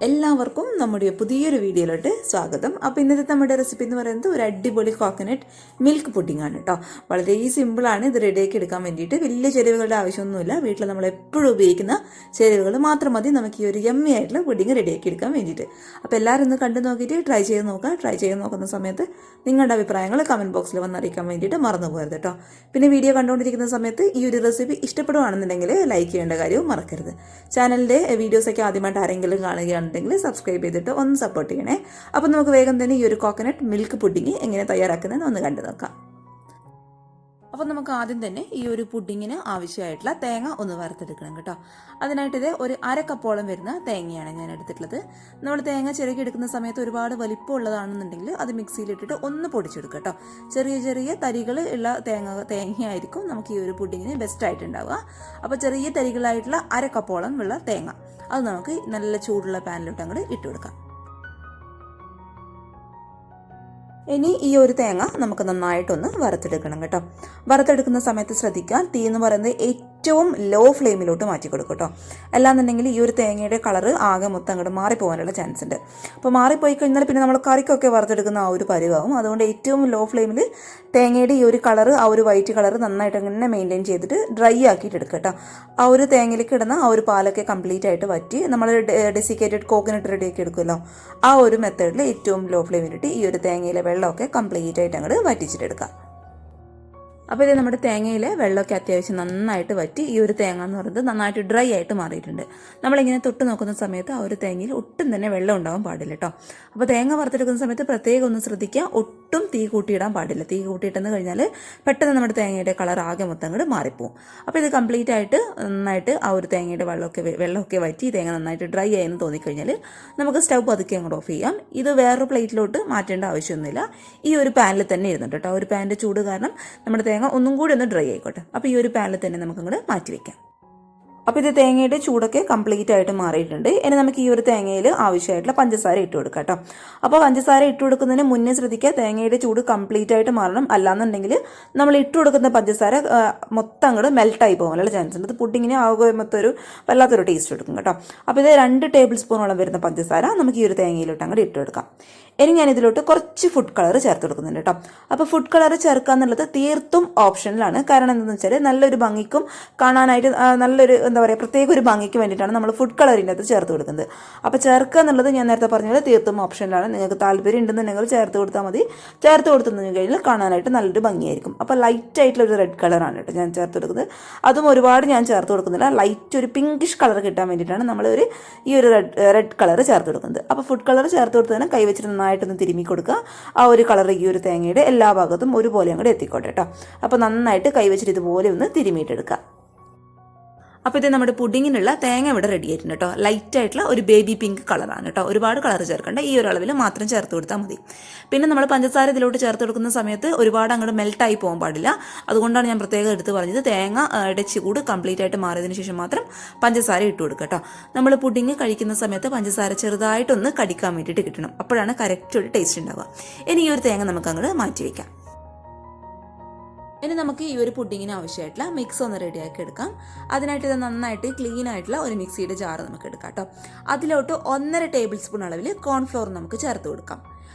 എല്ലാവർക്കും നമ്മുടെ പുതിയൊരു വീഡിയോയിലോട്ട് സ്വാഗതം. അപ്പോൾ ഇന്നത്തെ നമ്മുടെ റെസിപ്പി എന്ന് പറയുന്നത് ഒരു അടിപൊളി കോക്കനട്ട് മിൽക്ക് പുഡിംഗ് ആണ് കേട്ടോ. വളരെ സിമ്പിളാണ് ഇത് റെഡിയാക്കി എടുക്കാൻ വേണ്ടിയിട്ട്. വലിയ ചേരുവകളുടെ ആവശ്യമൊന്നുമില്ല. വീട്ടിൽ നമ്മൾ എപ്പോഴും ഉപയോഗിക്കുന്ന ചേരുവകൾ മാത്രം മതി നമുക്ക് ഈ ഒരു യമ്മി ആയിട്ടുള്ള പുഡിംഗ് റെഡിയാക്കി എടുക്കാൻ വേണ്ടിയിട്ട്. അപ്പോൾ എല്ലാവരും ഒന്ന് കണ്ടു നോക്കിയിട്ട് ട്രൈ ചെയ്ത് നോക്കുക. ട്രൈ ചെയ്ത് നോക്കുന്ന സമയത്ത് നിങ്ങളുടെ അഭിപ്രായങ്ങൾ കമൻറ്റ് ബോക്സിൽ വന്നറിയിക്കാൻ വേണ്ടിയിട്ട് മറന്നു പോകരുത് കേട്ടോ. പിന്നെ വീഡിയോ കണ്ടുകൊണ്ടിരിക്കുന്ന സമയത്ത് ഈ ഒരു റെസിപ്പി ഇഷ്ടപ്പെടുകയാണെന്നുണ്ടെങ്കിൽ ലൈക്ക് ചെയ്യേണ്ട കാര്യവും മറക്കരുത്. ചാനലിൻ്റെ വീഡിയോസൊക്കെ ആദ്യമായിട്ട് ആരെങ്കിലും കാണുകയാണ് സബ്സ്ക്രൈബ് ചെയ്തിട്ട് ഒന്ന് സപ്പോർട്ട് ചെയ്യണേ. അപ്പോൾ നമുക്ക് വേഗം തന്നെ ഈ ഒരു കോക്കനട്ട് മിൽക്ക് പുഡിംഗ് എങ്ങനെ തയ്യാറാക്കുന്നതെന്ന് ഒന്ന് കണ്ടു നോക്കാം. അപ്പോൾ നമുക്ക് ആദ്യം തന്നെ ഈ ഒരു പുഡിങ്ങിന് ആവശ്യമായിട്ടുള്ള തേങ്ങ ഒന്ന് വറുത്തെടുക്കണം കേട്ടോ. അതിനായിട്ട് ഇത് ഒരു അരക്കപ്പോളം വരുന്ന തേങ്ങയാണ് ഞാൻ എടുത്തിട്ടുള്ളത്. നമ്മൾ തേങ്ങ ചിരകി എടുക്കുന്ന സമയത്ത് ഒരുപാട് വലിപ്പമുള്ളതാണെന്നുണ്ടെങ്കിൽ അത് മിക്സിയിലിട്ടിട്ട് ഒന്ന് പൊടിച്ചെടുക്കുക കേട്ടോ. ചെറിയ ചെറിയ തരികൾ ഉള്ള തേങ്ങയായിരിക്കും നമുക്ക് ഈ ഒരു പുഡിങ്ങിന് ബെസ്റ്റ് ആയിട്ടുണ്ടാവുക. അപ്പോൾ ചെറിയ തരികളായിട്ടുള്ള അരക്കപ്പോളം ഉള്ള തേങ്ങ അത് നമുക്ക് നല്ല ചൂടുള്ള പാനിലോട്ട് അങ്ങോട്ട് ഇട്ട് കൊടുക്കാം. ഇനി ഈ ഒരു തേങ്ങ നമുക്ക് നന്നായിട്ടൊന്ന് വറുത്തെടുക്കണം കേട്ടോ. വറുത്തെടുക്കുന്ന സമയത്ത് ശ്രദ്ധിക്കുക, തീ എന്ന് പറയുന്നത് ഏറ്റവും ലോ ഫ്ലെയിമിലോട്ട് മാറ്റി കൊടുക്കും കേട്ടോ. അല്ലാന്നുണ്ടെങ്കിൽ ഈ ഒരു തേങ്ങയുടെ കളറ് ആകെ മൊത്തം അങ്ങോട്ട് മാറിപ്പോകാനുള്ള ചാൻസ് ഉണ്ട്. അപ്പോൾ മാറിപ്പോയി കഴിഞ്ഞാൽ പിന്നെ നമ്മൾ കറിക്കൊക്കെ വറുത്തെടുക്കുന്ന ആ ഒരു പരിവാകും. അതുകൊണ്ട് ഏറ്റവും ലോ ഫ്ലെയിമിൽ തേങ്ങയുടെ ഈ ഒരു കളറ്, ആ ഒരു വൈറ്റ് കളറ് നന്നായിട്ട് അങ്ങനെ മെയിൻറ്റെയിൻ ചെയ്തിട്ട് ഡ്രൈ ആക്കിയിട്ട് എടുക്കുക കേട്ടോ. ആ ഒരു തേങ്ങയിലേക്ക് ഇടുന്ന ആ ഒരു പാലൊക്കെ കംപ്ലീറ്റ് ആയിട്ട് വറ്റി നമ്മൾ ഡെസിക്കേറ്റഡ് കോക്കനട്ട് റെഡിയാക്കി എടുക്കുമല്ലോ, ആ ഒരു മെത്തേഡിൽ ഏറ്റവും ലോ ഫ്ലെയിമിലിട്ട് ഈ ഒരു തേങ്ങയിലെ വെള്ളമൊക്കെ കംപ്ലീറ്റ് ആയിട്ട് അങ്ങോട്ട് വറ്റിച്ചിട്ടെടുക്കാം. അപ്പോൾ ഇത് നമ്മുടെ തേങ്ങയിൽ വെള്ളമൊക്കെ അത്യാവശ്യം നന്നായിട്ട് വറ്റി ഈ ഒരു തേങ്ങ എന്ന് പറയുന്നത് നന്നായിട്ട് ഡ്രൈ ആയിട്ട് മാറിയിട്ടുണ്ട്. നമ്മളിങ്ങനെ തൊട്ട് നോക്കുന്ന സമയത്ത് ആ ഒരു തേങ്ങയിൽ ഒട്ടും തന്നെ വെള്ളം ഉണ്ടാവാൻ പാടില്ല കേട്ടോ. അപ്പോൾ തേങ്ങ വറുത്തെടുക്കുന്ന സമയത്ത് പ്രത്യേകം ഒന്ന് ശ്രദ്ധിക്കുക, ഒട്ടും തീ കൂട്ടിയിടാൻ പാടില്ല. തീ കൂട്ടിയിട്ടെന്ന് കഴിഞ്ഞാൽ പെട്ടെന്ന് നമ്മുടെ തേങ്ങയുടെ കളർ ആകെ മൊത്തം അങ്ങോട്ട് മാറിപ്പോവും. അപ്പോൾ ഇത് കംപ്ലീറ്റ് ആയിട്ട് നന്നായിട്ട് ആ ഒരു തേങ്ങയുടെ വെള്ളമൊക്കെ വറ്റി തേങ്ങ നന്നായിട്ട് ഡ്രൈ ആയെന്ന് തോന്നിക്കഴിഞ്ഞാൽ നമുക്ക് സ്റ്റൗ പതുക്കെ അങ്ങോട്ട് ഓഫ് ചെയ്യാം. ഇത് വേറൊരു പ്ലേറ്റിലോട്ട് മാറ്റേണ്ട ആവശ്യമൊന്നുമില്ല. ഈ ഒരു പാനിൽ തന്നെ ഇരുന്നുണ്ട് കേട്ടോ. ഒരു പാനിൻ്റെ ചൂട് കാരണം നമ്മുടെ തേങ്ങ ഒന്നും കൂടി ഒന്ന് ഡ്രൈ ആയിക്കോട്ടെ. അപ്പോൾ ഈ ഒരു പാനിൽ തന്നെ നമുക്കങ്ങോട്ട് മാറ്റി വെക്കാം. അപ്പോൾ ഇത് തേങ്ങയുടെ ചൂടൊക്കെ കംപ്ലീറ്റ് ആയിട്ട് മാറിയിട്ടുണ്ട്. ഇനി നമുക്ക് ഈ ഒരു തേങ്ങയിൽ ആവശ്യമായിട്ടുള്ള പഞ്ചസാര ഇട്ട് കൊടുക്കാം കേട്ടോ. അപ്പോൾ പഞ്ചസാര ഇട്ട് കൊടുക്കുന്നതിന് മുന്നേ ശ്രദ്ധിക്കുക, തേങ്ങയുടെ ചൂട് കംപ്ലീറ്റ് ആയിട്ട് മാറണം. അല്ലാന്നുണ്ടെങ്കിൽ നമ്മൾ ഇട്ട് കൊടുക്കുന്ന പഞ്ചസാര മൊത്തം അങ്ങോട്ട് മെൽട്ടായി പോകാനുള്ള ചാൻസ് ഉണ്ട്. അത് പുഡിങ്ങിന് ആകെ മൊത്തം ഒരു വല്ലാത്തൊരു ടേസ്റ്റ് എടുക്കും കേട്ടോ. അപ്പോൾ ഇത് 2 ടേബിൾ സ്പൂണോളം വരുന്ന പഞ്ചസാര നമുക്ക് ഈ ഒരു തേങ്ങയിലോട്ട് അങ്ങോട്ട് ഇട്ട് കൊടുക്കാം. ഇനി ഞാൻ ഇതിലോട്ട് കുറച്ച് ഫുഡ് കളർ ചേർത്ത് കൊടുക്കുന്നുണ്ട് കേട്ടോ. അപ്പോൾ ഫുഡ് കളർ ചേർക്കുക എന്നുള്ളത് തീർത്തും ഓപ്ഷണലാണ്. കാരണം എന്താണെന്ന് വെച്ചാൽ നല്ലൊരു ഭംഗിക്കും കാണാനായിട്ട് നല്ലൊരു എന്താ പറയുക പ്രത്യേക ഒരു ഭംഗിക്ക് വേണ്ടിയിട്ടാണ് നമ്മൾ ഫുഡ് കളറിൻ്റെ അത് ചേർത്ത് കൊടുക്കുന്നത്. അപ്പോൾ ചേർക്കുക എന്നുള്ളത് ഞാൻ നേരത്തെ പറഞ്ഞത് തീർത്തും ഓപ്ഷനിലാണ്. നിങ്ങൾക്ക് താല്പര്യം ഉണ്ടെന്നുണ്ടെങ്കിൽ ചേർത്ത് കൊടുത്താൽ മതി. ചേർത്ത് കൊടുത്തു കഴിഞ്ഞാൽ കാണാനായിട്ട് നല്ലൊരു ഭംഗിയായിരിക്കും. അപ്പോൾ ലൈറ്റ് ആയിട്ടുള്ള ഒരു റെഡ് കളറാണ് കേട്ടോ ഞാൻ ചേർത്ത് കൊടുക്കുന്നത്. അതും ഒരുപാട് ഞാൻ ചേർത്ത് കൊടുക്കുന്നില്ല. ലൈറ്റ് ഒരു പിങ്കിഷ് കളർ കിട്ടാൻ വേണ്ടിയിട്ടാണ് നമ്മൾ ഈ ഒരു റെഡ് കളർ ചേർത്ത് കൊടുക്കുന്നത്. അപ്പോൾ ഫുഡ് കളർ ചേർത്ത് കൊടുത്ത് തന്നെ കൈവച്ചിട്ട് നന്നായിട്ടൊന്ന് തിരുമ്മി കൊടുക്കുക. ആ ഒരു കളർ ഈ ഒരു തേങ്ങയുടെ എല്ലാ ഭാഗത്തും ഒരുപോലെ അങ്ങോട്ട് എത്തിക്കോട്ടെ കേട്ടോ. അപ്പോൾ നന്നായിട്ട് കൈവച്ചിട്ട് ഇതുപോലെ ഒന്ന് തിരുമ്മിയിട്ടെടുക്കുക. അപ്പോൾ ഇത് നമ്മുടെ പുഡിങ്ങിനുള്ള തേങ്ങ ഇവിടെ റെഡി ആയിട്ടുണ്ട് കേട്ടോ. ലൈറ്റ് ആയിട്ടുള്ള ഒരു ബേബി പിങ്ക് കളറാണ് കേട്ടോ. ഒരുപാട് കളർ ചേർക്കേണ്ട, ഈ ഒരു അളവിൽ മാത്രം ചേർത്ത് കൊടുത്താൽ മതി. പിന്നെ നമ്മൾ പഞ്ചസാര ഇതിലോട്ട് ചേർത്ത് കൊടുക്കുന്ന സമയത്ത് ഒരുപാട് അങ്ങോട്ട് മെൽട്ടായി പോകാൻ പാടില്ല. അതുകൊണ്ടാണ് ഞാൻ പ്രത്യേകം എടുത്ത് പറഞ്ഞത് തേങ്ങയുടെ ചൂട് കംപ്ലീറ്റ് ആയിട്ട് മാറിയതിന് ശേഷം മാത്രം പഞ്ചസാര ഇട്ട് കൊടുക്കുക കേട്ടോ. നമ്മൾ പുഡിങ് കഴിക്കുന്ന സമയത്ത് പഞ്ചസാര ചെറുതായിട്ടൊന്ന് കടിക്കാൻ വേണ്ടിയിട്ട് കിട്ടണം. അപ്പോഴാണ് കറക്റ്റ് ഒരു ടേസ്റ്റ് ഉണ്ടാവുക. ഇനി ഈ ഒരു തേങ്ങ നമുക്ക് അങ്ങോട്ട് മാറ്റി വയ്ക്കാം. ഇനി നമുക്ക് ഈ ഒരു പുഡിങ്ങിന് ആവശ്യമായിട്ടുള്ള മിക്സ് ഒന്ന് റെഡിയാക്കി എടുക്കാം. അതിനായിട്ട് ഇത് നന്നായിട്ട് ക്ലീൻ ആയിട്ടുള്ള ഒരു മിക്സിയുടെ ജാറ് നമുക്ക് എടുക്കാം കേട്ടോ. അതിലോട്ട് 1.5 ടേബിൾ സ്പൂൺ അളവിൽ കോൺഫ്ലോർ നമുക്ക് ചേർത്ത് കൊടുക്കാം.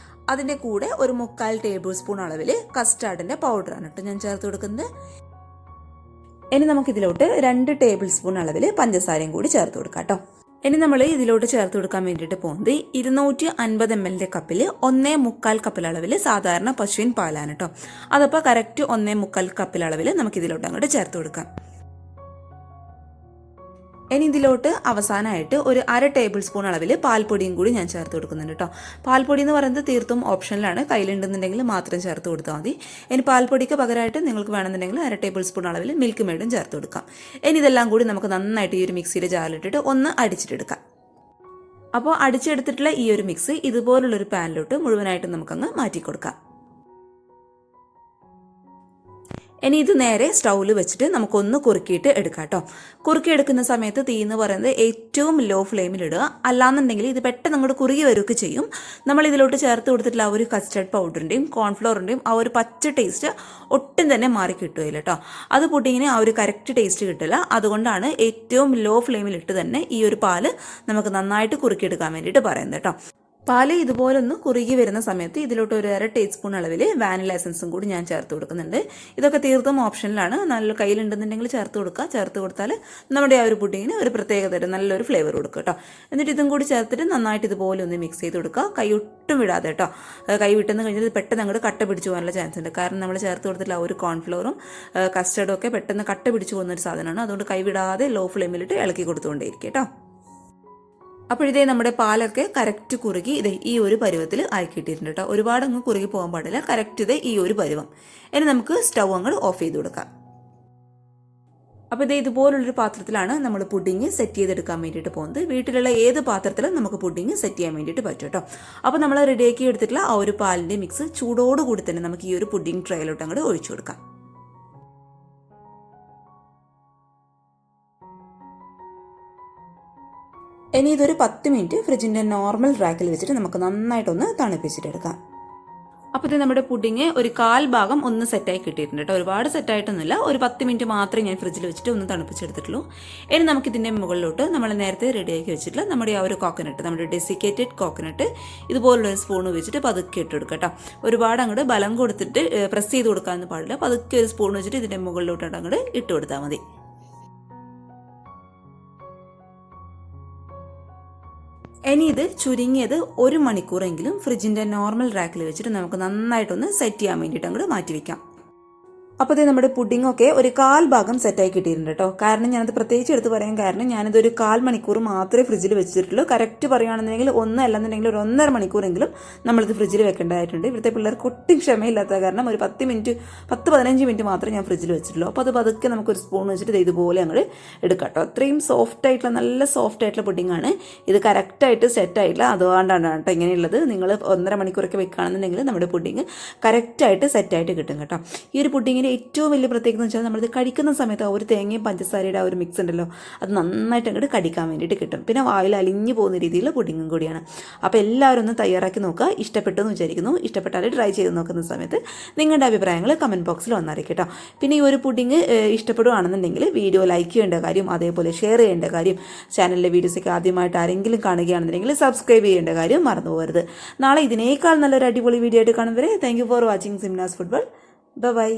അതിൻ്റെ കൂടെ ഒരു 3/4 ടേബിൾ സ്പൂൺ അളവിൽ കസ്റ്റാർഡിൻ്റെ പൗഡറാണ് കേട്ടോ ഞാൻ ചേർത്ത് കൊടുക്കുന്നത്. ഇനി നമുക്കിതിലോട്ട് 2 ടേബിൾ സ്പൂൺ അളവിൽ പഞ്ചസാരയും കൂടി ചേർത്ത് കൊടുക്കാം കേട്ടോ. ഇനി നമ്മൾ ഇതിലോട്ട് ചേർത്ത് കൊടുക്കാൻ വേണ്ടിയിട്ട് പോകുന്നത് 250 ml കപ്പിൽ 1/4 കപ്പിലളവിൽ സാധാരണ പശുവിൻ പാലാണ് കേട്ടോ. അതപ്പോൾ കറക്റ്റ് 1/4 കപ്പിലളവിൽ നമുക്കിതിലോട്ട് അങ്ങോട്ട് ചേർത്ത് കൊടുക്കാം. ഇനി ഇതിലോട്ട് അവസാനമായിട്ട് ഒരു 1/2 ടേബിൾ സ്പൂൺ അളവിൽ പാൽപ്പൊടിയും കൂടി ഞാൻ ചേർത്ത് കൊടുക്കുന്നുണ്ട് കേട്ടോ. പാൽപ്പൊടി എന്ന് പറയുന്നത് തീർത്തും ഓപ്ഷനിലാണ്. കയ്യിലുണ്ടെന്നുണ്ടെങ്കിൽ മാത്രം ചേർത്ത് കൊടുത്താൽ മതി. ഇനി പാൽപ്പൊടിക്ക് പകരമായിട്ട് നിങ്ങൾക്ക് വേണമെന്നുണ്ടെങ്കിൽ 1/2 ടേബിൾ സ്പൂൺ അളവിൽ മിൽക്ക് മെയ്ഡും ചേർത്ത് കൊടുക്കാം. ഇനി ഇതെല്ലാം കൂടി നമുക്ക് നന്നായിട്ട് ഈ ഒരു മിക്സിയുടെ ജാറിലിട്ടിട്ട് ഒന്ന് അടിച്ചിട്ടെടുക്കാം. അപ്പോൾ അടിച്ചെടുത്തിട്ടുള്ള ഈ ഒരു മിക്സ് ഇതുപോലുള്ളൊരു പാനിലോട്ട് മുഴുവനായിട്ട് നമുക്കങ്ങ് മാറ്റി കൊടുക്കാം. ഇനി ഇത് നേരെ സ്റ്റൗവിൽ വെച്ചിട്ട് നമുക്കൊന്ന് കുറുക്കിയിട്ട് എടുക്കാം കേട്ടോ. കുറുക്കിയെടുക്കുന്ന സമയത്ത് തീ എന്ന് പറയുന്നത് ഏറ്റവും ലോ ഫ്ലെയിമിലിടുക. അല്ലാന്നുണ്ടെങ്കിൽ ഇത് പെട്ടെന്ന് അങ്ങോട്ട് കുറുകി വരികയൊക്കെ ചെയ്യും. നമ്മൾ ഇതിലോട്ട് ചേർത്ത് കൊടുത്തിട്ടുള്ള ആ ഒരു കസ്റ്റർഡ് പൗഡറിൻ്റെയും കോൺഫ്ലോറിൻ്റെയും ആ ഒരു പച്ച ടേസ്റ്റ് ഒട്ടും തന്നെ മാറി കിട്ടുകയില്ല കേട്ടോ. അത് പുഡിങ്ങിന് ആ ഒരു കറക്റ്റ് ടേസ്റ്റ് കിട്ടില്ല. അതുകൊണ്ടാണ് ഏറ്റവും ലോ ഫ്ലെയിമിലിട്ട് തന്നെ ഈ ഒരു പാല് നമുക്ക് നന്നായിട്ട് കുറുക്കിയെടുക്കാൻ വേണ്ടിയിട്ട് പറയുന്നത് കേട്ടോ. പാല് ഇതുപോലെ ഒന്ന് കുറുകി വരുന്ന സമയത്ത് ഇതിലോട്ട് ഒരു 1/2 ടീസ്പൂൺ അളവിൽ വാനില എസൻസും കൂടി ഞാൻ ചേർത്ത് കൊടുക്കുന്നുണ്ട്. ഇതൊക്കെ തീർത്തും ഓപ്ഷനിലാണ്. നല്ല കയ്യിലുണ്ടെന്നുണ്ടെങ്കിൽ ചേർത്ത് കൊടുക്കുക. ചേർത്ത് കൊടുത്താൽ നമ്മുടെ ആ ഒരു പുഡിങ്ങിന് ഒരു പ്രത്യേകത നല്ലൊരു ഫ്ലേവർ കൊടുക്കുക കേട്ടോ. എന്നിട്ട് ഇതും കൂടി ചേർത്തിട്ട് നന്നായിട്ട് ഇതുപോലെ ഒന്ന് മിക്സ് ചെയ്ത് കൊടുക്കുക. കൈ ഒട്ടും വിടാതെ കേട്ടോ. കൈ വിട്ടെന്ന് കഴിഞ്ഞാൽ പെട്ടെന്ന് അങ്ങോട്ട് കട്ട പിടിച്ചു പോകാനുള്ള ചാൻസ് ഉണ്ട്. കാരണം നമ്മൾ ചേർത്ത് കൊടുത്തിട്ടുള്ള ആ ഒരു കോൺഫ്ലോറും കസ്റ്റർഡും ഒക്കെ പെട്ടെന്ന് കട്ട പിടിച്ചു പോകുന്ന ഒരു സാധനമാണ്. അതുകൊണ്ട് കൈ വിടാതെ ലോ ഫ്ലെയിമിലിട്ട് ഇളക്കി കൊടുത്തുകൊണ്ടേയിരിക്കും കേട്ടോ. അപ്പോൾ ഇതേ നമ്മുടെ പാലൊക്കെ കറക്റ്റ് കുറുകി ഇതേ ഈ ഒരു പരുവത്തിൽ ആക്കിയിട്ടിട്ടുണ്ട് കേട്ടോ. ഒരുപാട് അങ്ങ് കുറുകി പോകാൻ പാടില്ല. കറക്റ്റ് ഇതേ ഈ ഒരു പരുവം. ഇനി നമുക്ക് സ്റ്റൗ അങ്ങോട്ട് ഓഫ് ചെയ്ത് കൊടുക്കാം. അപ്പോൾ ഇതേ ഇതുപോലുള്ളൊരു പാത്രത്തിലാണ് നമ്മൾ പുഡിങ് സെറ്റ് ചെയ്തെടുക്കാൻ വേണ്ടിയിട്ട് പോകുന്നത്. വീട്ടിലുള്ള ഏത് പാത്രത്തിലും നമുക്ക് പുഡിങ് സെറ്റ് ചെയ്യാൻ വേണ്ടിയിട്ട് പറ്റും കേട്ടോ. അപ്പോൾ നമ്മൾ റെഡിയാക്കി എടുത്തിട്ടുള്ള ആ ഒരു പാലിൻ്റെ മിക്സ് ചൂടോടുകൂടി തന്നെ നമുക്ക് ഈ ഒരു പുഡിങ് ട്രേയിലോട്ട് അങ്ങോട്ട് ഒഴിച്ചു കൊടുക്കാം. ഇനി ഇതൊരു 10 മിനിറ്റ് ഫ്രിഡ്ജിൻ്റെ നോർമൽ റാക്കിൽ വെച്ചിട്ട് നമുക്ക് നന്നായിട്ടൊന്ന് തണുപ്പിച്ചിട്ടെടുക്കാം. അപ്പോൾ ഇത് നമ്മുടെ പുഡിങ് ഒരു 1/4 ഭാഗം ഒന്ന് സെറ്റായി കിട്ടിയിട്ടുണ്ട് കേട്ടോ. ഒരുപാട് സെറ്റായിട്ടൊന്നുമില്ല. ഒരു 10 മിനിറ്റ് മാത്രമേ ഞാൻ ഫ്രിഡ്ജിൽ വെച്ചിട്ട് ഒന്ന് തണുപ്പിച്ചെടുത്തിട്ടുള്ളൂ. ഇനി നമുക്കിതിൻ്റെ മുകളിലോട്ട് നമ്മൾ നേരത്തെ റെഡിയാക്കി വെച്ചിട്ടുള്ള നമ്മുടെ ആ ഒരു കോക്കനട്ട്, നമ്മുടെ ഡെസിക്കേറ്റഡ് കോക്കനട്ട് ഇതുപോലുള്ളൊരു സ്പൂൺ വെച്ചിട്ട് പതുക്കെ ഇട്ട് കൊടുക്കുക കേട്ടോ. ഒരുപാട് അങ്ങോട്ട് ബലം കൊടുത്തിട്ട് പ്രസ് ചെയ്ത് കൊടുക്കാനൊന്നും പാടില്ല. പതുക്കെ ഒരു സ്പൂൺ വെച്ചിട്ട് ഇതിൻ്റെ മുകളിലോട്ട് അങ്ങോട്ട് ഇട്ട് കൊടുത്താൽ മതി. ഇനി ഇത് ചുരുങ്ങിയത് 1 മണിക്കൂറെങ്കിലും ഫ്രിഡ്ജിൻ്റെ നോർമൽ റാക്കിൽ വെച്ചിട്ട് നമുക്ക് നന്നായിട്ടൊന്ന് സെറ്റ് ചെയ്യാൻ വേണ്ടിയിട്ട് അങ്ങോട്ട് മാറ്റി വയ്ക്കാം. അപ്പോൾ ഇത് നമ്മുടെ പുഡിങ്ങൊക്കെ ഒരു 1/4 ഭാഗം സെറ്റായി കിട്ടിയിട്ടുണ്ട് കേട്ടോ. കാരണം ഞാനത് പ്രത്യേകിച്ച് എടുത്ത് പറയാൻ കാരണം ഞാനിതൊരു 1/4 മണിക്കൂർ മാത്രമേ ഫ്രിഡ്ജിൽ വെച്ചിട്ടുള്ളൂ. കറക്റ്റ് പറയുകയാണെന്നുണ്ടെങ്കിൽ 1 അല്ലെന്നുണ്ടെങ്കിൽ ഒരു 1.5 മണിക്കൂറെങ്കിലും നമ്മളിത് ഫ്രിഡ്ജിൽ വെക്കേണ്ടതായിട്ടുണ്ട്. ഇവിടുത്തെ പിള്ളേർക്ക് ഒട്ടും ക്ഷമയില്ലാത്ത കാരണം ഒരു 10-15 മിനിറ്റ് മാത്രമേ ഞാൻ ഫ്രിഡ്ജിൽ വെച്ചിട്ടുള്ളൂ. അപ്പോൾ അത് പതുക്കെ നമുക്കൊരു സ്പൂൺ വെച്ചിട്ട് ഇതുപോലെ അങ്ങോട്ട് എടുക്കാം കേട്ടോ. അത്രയും സോഫ്റ്റ് ആയിട്ടുള്ള നല്ല സോഫ്റ്റ് ആയിട്ടുള്ള പുഡിങ്ങാണ് ഇത്. കറക്റ്റായിട്ട് സെറ്റ് ആയിട്ടില്ല. അതുകൊണ്ടാണ് കേട്ടോ ഇങ്ങനെയുള്ളത്. നിങ്ങൾ 1.5 മണിക്കൂറൊക്കെ വെക്കുകയാണെന്നുണ്ടെങ്കിൽ നമ്മുടെ പുഡിങ് കറക്റ്റായിട്ട് സെറ്റായിട്ട് കിട്ടും കേട്ടോ. ഈ ഒരു പുഡിങ്ങിന് ഏറ്റവും വലിയ പ്രത്യേകത എന്ന് വെച്ചാൽ നമ്മളിത് കഴിക്കുന്ന സമയത്ത് ആ ഒരു തേങ്ങയും പഞ്ചസാരയുടെ ആ ഒരു മിക്സ് ഉണ്ടല്ലോ, അത് നന്നായിട്ട് അങ്ങോട്ട് കടിക്കാൻ വേണ്ടിയിട്ട് കിട്ടും. പിന്നെ വായിൽ അലിഞ്ഞു പോകുന്ന രീതിയിലുള്ള പുഡിങ്ങും കൂടിയാണ്. അപ്പോൾ എല്ലാവരും ഒന്ന് തയ്യാറാക്കി നോക്കുക. ഇഷ്ടപ്പെട്ടു എന്ന് വിചാരിക്കുന്നു. ഇഷ്ടപ്പെട്ടാൽ ട്രൈ ചെയ്ത് നോക്കുന്ന സമയത്ത് നിങ്ങളുടെ അഭിപ്രായങ്ങൾ കമൻറ്റ് ബോക്സിൽ വന്നറിയിക്കും കേട്ടോ. പിന്നെ ഈ ഒരു പുഡിങ് ഇഷ്ടപ്പെടുകയാണെന്നുണ്ടെങ്കിൽ വീഡിയോ ലൈക്ക് ചെയ്യേണ്ട കാര്യം, അതേപോലെ ഷെയർ ചെയ്യേണ്ട കാര്യം, ചാനലിലെ വീഡിയോസൊക്കെ ആദ്യമായിട്ട് ആരെങ്കിലും കാണുകയാണെന്നുണ്ടെങ്കിൽ സബ്സ്ക്രൈബ് ചെയ്യേണ്ട കാര്യം മറന്നു പോകരുത്. നാളെ ഇതിനേക്കാൾ നല്ലൊരു അടിപൊളി വീഡിയോ ആയിട്ട് കാണും വരെ താങ്ക് യു ഫോർ വാച്ചിങ് സിംനാസ് ഫുഡ് വേൾഡ്. ബൈ.